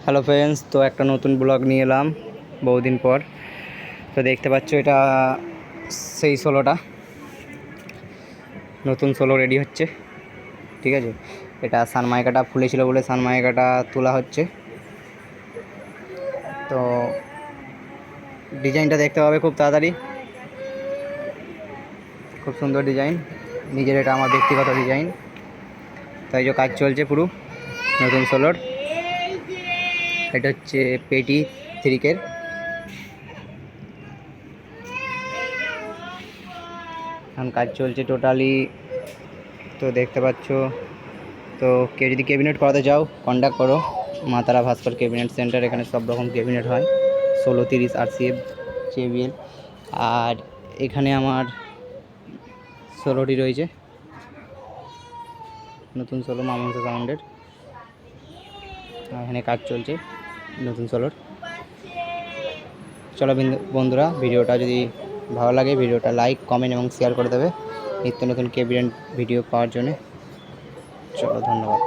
Hello friends, তো একটা নতুন ব্লগ নিয়ে এলাম বহুদিন পর। তো দেখতে পাচ্ছ এটা সেই সোলোটা, নতুন সোলো রেডি হচ্ছে। ঠিক আছে, এটা সানমাইকাটা ফুলেছিল বলে সানমাইকাটা তোলা হচ্ছে। তো ডিজাইনটা দেখতে পাবে খুব তাড়াতাড়ি, খুব সুন্দর ডিজাইন। নিজের এটা আমার ব্যক্তিগত ডিজাইন, তাই যে কাজ চলছে পুরো নতুন সোলোর। এটা হচ্ছে পেটি থ্রিকের। এখন কাজ চলছে টোটালি, তো দেখতে পাচ্ছ। তো কেউ যদি ক্যাবিনেট করাতে চাও কন্ট্যাক্ট করো, মা তারা ভাস্কর ক্যাবিনেট সেন্টার। এখানে সব রকম ক্যাবিনেট হয়, 16-30 RCF JBL। আর এখানে আমার সোলোটি রয়েছে, নতুন সোলো মামনসা সাউন্ডের। এখানে কাজ চলছে নতুন সোলোর। চলো বন্ধুরা, ভিডিওটা যদি ভালো লাগে ভিডিওটা লাইক, কমেন্ট এবং শেয়ার করে দেবে নিত্য নতুন ক্যাবিনেট ভিডিও পাওয়ার জন্য। চলো, ধন্যবাদ।